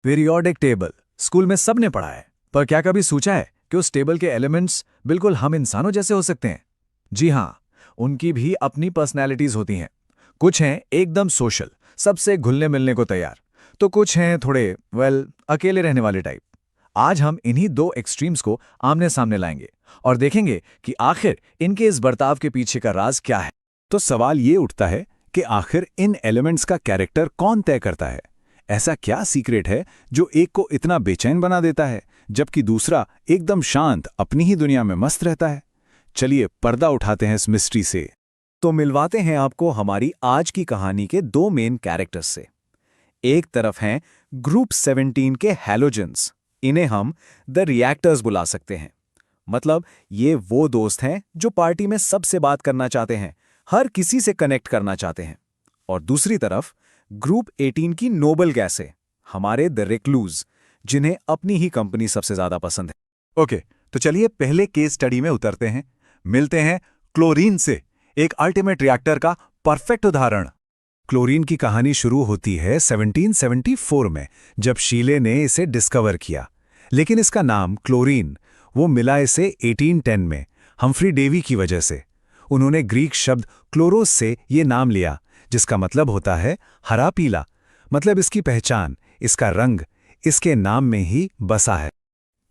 Periodic table school में सबने पढ़ा है, पर क्या कभी सोचा है कि उस टेबल के एलिमेंट्स बिल्कुल हम इंसानों जैसे हो सकते हैं? जी हाँ, उनकी भी अपनी पर्सनैलिटीज होती हैं। कुछ हैं एकदम सोशल, सबसे घुलने मिलने को तैयार, तो कुछ हैं थोड़े अकेले रहने वाले टाइप। आज हम इन्हीं दो एक्सट्रीम्स को आमने सामने लाएंगे और देखेंगे कि आखिर इनके इस बर्ताव के पीछे का राज क्या है। तो सवाल ये उठता है कि आखिर इन एलिमेंट्स का कैरेक्टर कौन तय करता है? ऐसा क्या सीक्रेट है जो एक को इतना बेचैन बना देता है जबकि दूसरा एकदम शांत अपनी ही दुनिया में मस्त रहता है? चलिए पर्दा उठाते हैं इस मिस्ट्री से। तो मिलवाते हैं आपको हमारी आज की कहानी के दो मेन कैरेक्टर्स से। एक तरफ हैं ग्रुप 17 के हैलोजेंस। इन्हें हम द रिएक्टर्स बुला सकते हैं। मतलब ये वो दोस्त हैं जो पार्टी में सबसे बात करना चाहते हैं, हर किसी से कनेक्ट करना चाहते हैं। और दूसरी तरफ ग्रुप 18 की नोबल गैसें, हमारे द रिक्लूज, जिन्हें अपनी ही कंपनी सबसे ज्यादा पसंद है। ओके, तो चलिए पहले केस स्टडी में उतरते हैं। मिलते हैं क्लोरीन से, एक अल्टीमेट रिएक्टर का परफेक्ट उदाहरण। क्लोरीन की कहानी शुरू होती है 1774 में, जब शीले ने इसे डिस्कवर किया। लेकिन इसका नाम क्लोरीन वो मिला इसे 1810 में हम्फ्री डेवी की वजह से। उन्होंने ग्रीक शब्द क्लोरोस से ये नाम लिया, जिसका मतलब होता है हरा पीला। मतलब इसकी पहचान, इसका रंग, इसके नाम में ही बसा है।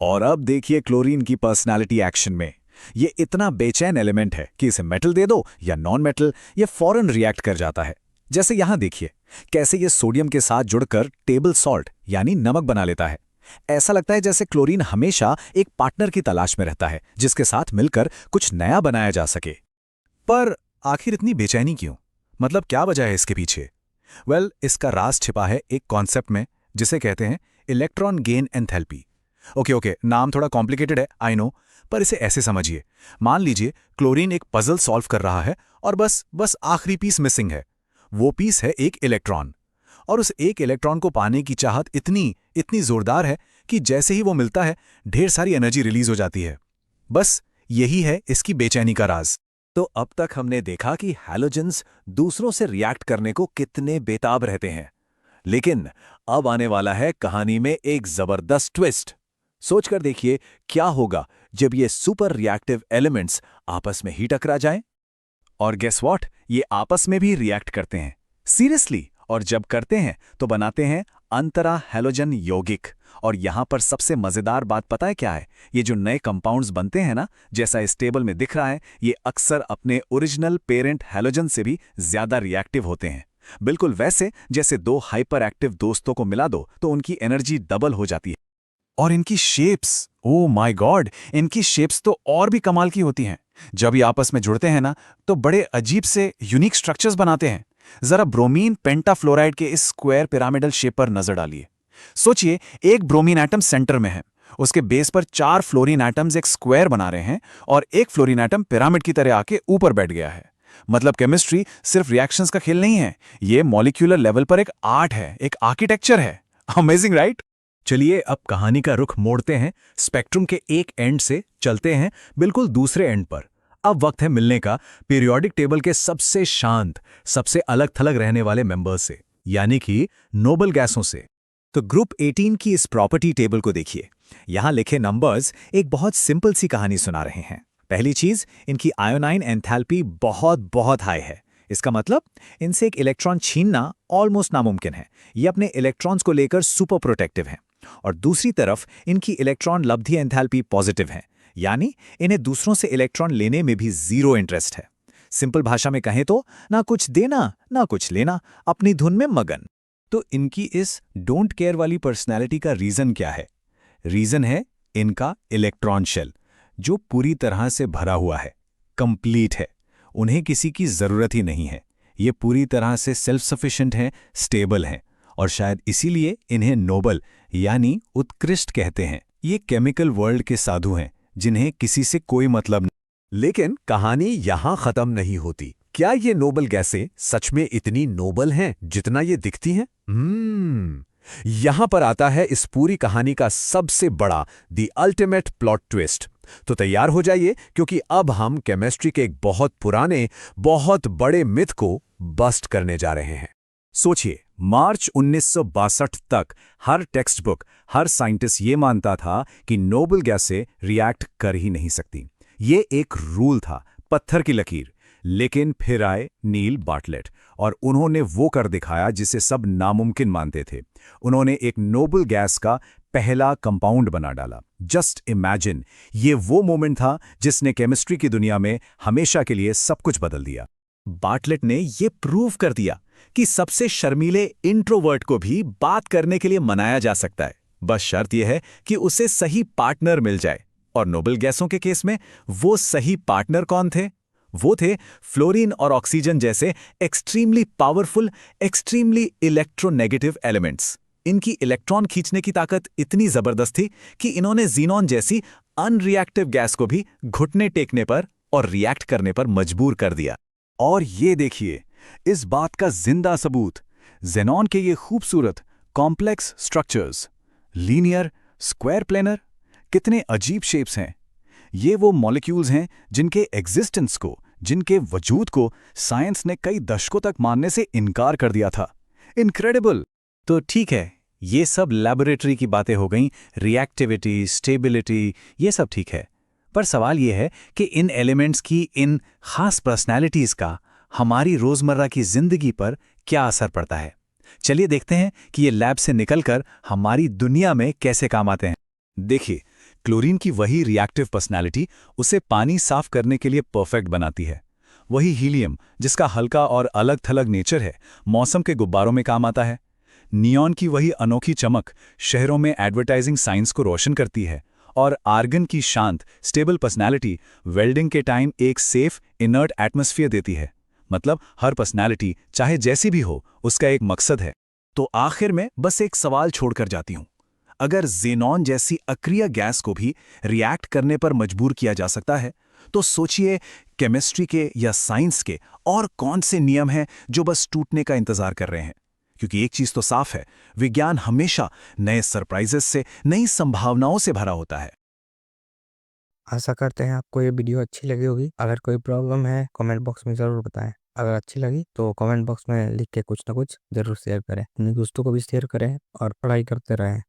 और अब देखिए क्लोरीन की पर्सनालिटी एक्शन में। ये इतना बेचैन एलिमेंट है कि इसे मेटल दे दो या नॉन मेटल, ये फौरन रिएक्ट कर जाता है। जैसे यहां देखिए कैसे ये सोडियम के साथ जुड़कर टेबल सॉल्ट यानी नमक बना लेता है। ऐसा लगता है जैसे क्लोरीन हमेशा एक पार्टनर की तलाश में रहता है जिसके साथ मिलकर कुछ नया बनाया जा सके। पर आखिर इतनी बेचैनी क्यों? मतलब क्या वजह है इसके पीछे? इसका राज छिपा है एक कॉन्सेप्ट में जिसे कहते हैं इलेक्ट्रॉन गेन एंथैल्पी। ओके, नाम थोड़ा कॉम्प्लिकेटेड है, आई नो, पर इसे ऐसे समझिए। मान लीजिए क्लोरीन एक पजल सॉल्व कर रहा है और बस आखिरी पीस मिसिंग है। वो पीस है एक इलेक्ट्रॉन। और उस एक इलेक्ट्रॉन को पाने की चाहत इतनी जोरदार है कि जैसे ही वो मिलता है ढेर सारी एनर्जी रिलीज हो जाती है। बस यही है इसकी बेचैनी का राज। तो अब तक हमने देखा कि हैलोजेंस दूसरों से रिएक्ट करने को कितने बेताब रहते हैं। लेकिन अब आने वाला है कहानी में एक जबरदस्त ट्विस्ट। सोचकर देखिए क्या होगा जब ये सुपर रिएक्टिव एलिमेंट्स आपस में ही टकरा जाएं। और गेस व्हाट, ये आपस में भी रिएक्ट करते हैं, सीरियसली। और जब करते हैं तो बनाते हैं अंतरा हैलोजन यौगिक। और यहां पर सबसे मजेदार बात पता है क्या है? ये जो नए कंपाउंड्स बनते हैं ना, जैसा इस टेबल में दिख रहा है, ये अक्सर अपने ओरिजिनल पेरेंट हैलोजन से भी ज्यादा रिएक्टिव होते हैं। बिल्कुल वैसे जैसे दो हाइपर एक्टिव दोस्तों को मिला दो तो उनकी एनर्जी डबल हो जाती है। और इनकी शेप्स, ओ माय गॉड, इनकी शेप्स तो और भी कमाल की होती हैं। जब ये आपस में जुड़ते हैं ना तो बड़े अजीब से यूनिक स्ट्रक्चर्स बनाते हैं। जरा ब्रोमीन पेंटाफ्लोराइड के इस स्क्वायर पिरामिडल शेप पर नजर डालिए। सोचिए एक ब्रोमीन एटम सेंटर में है, उसके बेस पर 4 फ्लोरीन एटम्स एक स्क्वायर बना रहे हैं और एक फ्लोरीन एटम पिरामिड की तरह आके ऊपर बैठ गया है। मतलब केमिस्ट्री सिर्फ रिएक्शंस का खेल नहीं है, ये मॉलिक्यूलर लेवल पर एक आर्ट है, एक आर्किटेक्चर है। Amazing right? चलिए अब कहानी का रुख मोड़ते हैं, स्पेक्ट्रम के एक एंड से चलते हैं बिल्कुल दूसरे एंड पर। अब वक्त है मिलने का पीरियोडिक टेबल के सबसे शांत, सबसे अलग थलग रहने वाले मेंबर्स से, यानी कि नोबल गैसों से। तो ग्रुप 18 की इस प्रॉपर्टी टेबल को देखिए। यहां लिखे नंबर्स एक बहुत सिंपल सी कहानी सुना रहे हैं। पहली चीज, इनकी आयोनाइन एंथैल्पी बहुत हाई है। इसका मतलब इनसे एक इलेक्ट्रॉन छीनना ऑलमोस्ट नामुमकिन है। ये अपने इलेक्ट्रॉन्स को लेकर सुपर प्रोटेक्टिव हैं। और दूसरी तरफ इनकी इलेक्ट्रॉन लब्धि एंथैल्पी पॉजिटिव है, यानी इन्हें दूसरों से इलेक्ट्रॉन लेने में भी जीरो इंटरेस्ट है। सिंपल भाषा में कहें तो ना कुछ देना ना कुछ लेना, अपनी धुन में मगन। तो इनकी इस डोंट केयर वाली पर्सनैलिटी का रीजन क्या है? रीजन है इनका इलेक्ट्रॉन शेल, जो पूरी तरह से भरा हुआ है, कंप्लीट है। उन्हें किसी की जरूरत ही नहीं है। ये पूरी तरह से सेल्फ सफिशिएंट हैं, स्टेबल हैं। और शायद इसीलिए इन्हें नोबल यानी उत्कृष्ट कहते हैं। ये केमिकल वर्ल्ड के साधु हैं जिन्हें किसी से कोई मतलब नहीं। लेकिन कहानी यहां खत्म नहीं होती। क्या ये नोबल गैसें सच में इतनी नोबल हैं जितना ये दिखती हैं? यहां पर आता है इस पूरी कहानी का सबसे बड़ा, द अल्टीमेट प्लॉट ट्विस्ट। तो तैयार हो जाइए, क्योंकि अब हम केमिस्ट्री के एक बहुत पुराने, बहुत बड़े मिथ को बस्ट करने जा रहे हैं। सोचिए, मार्च 1962 तक हर टेक्स्ट बुक, हर साइंटिस्ट ये मानता था कि नोबल गैसें रिएक्ट कर ही नहीं सकती। ये एक रूल था, पत्थर की लकीर। लेकिन फिर आए नील बार्टलेट और उन्होंने वो कर दिखाया जिसे सब नामुमकिन मानते थे। उन्होंने एक नोबल गैस का पहला कंपाउंड बना डाला। जस्ट इमेजिन, ये वो मोमेंट था जिसने केमिस्ट्री की दुनिया में हमेशा के लिए सब कुछ बदल दिया। बार्टलेट ने ये प्रूव कर दिया कि सबसे शर्मीले इंट्रोवर्ट को भी बात करने के लिए मनाया जा सकता है। बस शर्त यह है कि उसे सही पार्टनर मिल जाए। और नोबल गैसों के केस में वो सही पार्टनर कौन थे? वो थे फ्लोरीन और ऑक्सीजन जैसे extremely powerful, extremely electronegative elements. इनकी इलेक्ट्रॉन खींचने की ताकत इतनी जबरदस्त थी कि इन्होंने जीनॉन जैसी अनरिएक्टिव गैस को भी घुटने टेकने पर और रिएक्ट करने पर मजबूर कर दिया। और ये देखिए, इस बात का जिंदा सबूत, ज़ेनॉन के ये खूबसूरत complex structures, linear, square planar, कितने अजीब शेप्स हैं। ये वो मॉलिक्यूल्स हैं जिनके एग्जिस्टेंस को, जिनके वजूद को साइंस ने कई दशकों तक मानने से इनकार कर दिया था। इनक्रेडिबल। तो ठीक है, ये सब लैबोरेटरी की बातें हो गईं, रिएक्टिविटी, स्टेबिलिटी, ये सब ठीक है। पर सवाल ये है कि इन एलिमेंट्स की, इन खास पर्सनैलिटीज़ का हमारी रोज़मर्रा की ज़िंदगी पर क्या असर पड़ता है। चलिए देखते हैं कि ये लैब से निकलकर हमारी दुनिया में कैसे काम आते हैं। देखिए, क्लोरीन की वही रिएक्टिव पर्सनैलिटी उसे पानी साफ करने के लिए परफेक्ट बनाती है। वही हीलियम, जिसका हल्का और अलग थलग नेचर है, मौसम के गुब्बारों में काम आता है। नियॉन की वही अनोखी चमक शहरों में एडवर्टाइजिंग साइंस को रोशन करती है। और आर्गन की शांत, स्टेबल पर्सनैलिटी वेल्डिंग के टाइम एक सेफ, इनर्ट एटमॉस्फेयर देती है। मतलब हर पर्सनैलिटी, चाहे जैसी भी हो, उसका एक मकसद है। तो आखिर में बस एक सवाल छोड़कर जाती हूं। अगर ज़ेनॉन जैसी अक्रिय गैस को भी रिएक्ट करने पर मजबूर किया जा सकता है, तो सोचिए केमिस्ट्री के या साइंस के और कौन से नियम हैं जो बस टूटने का इंतजार कर रहे हैं। क्योंकि एक चीज तो साफ है, विज्ञान हमेशा नए सरप्राइजेस से, नई संभावनाओं से भरा होता है। आशा करते हैं आपको ये वीडियो अच्छी लगी होगी। अगर कोई प्रॉब्लम है कमेंट बॉक्स में ज़रूर बताएं। अगर अच्छी लगी तो कमेंट बॉक्स में लिख के कुछ ना कुछ ज़रूर शेयर करें। अपने दोस्तों को भी शेयर करें और पढ़ाई करते रहें।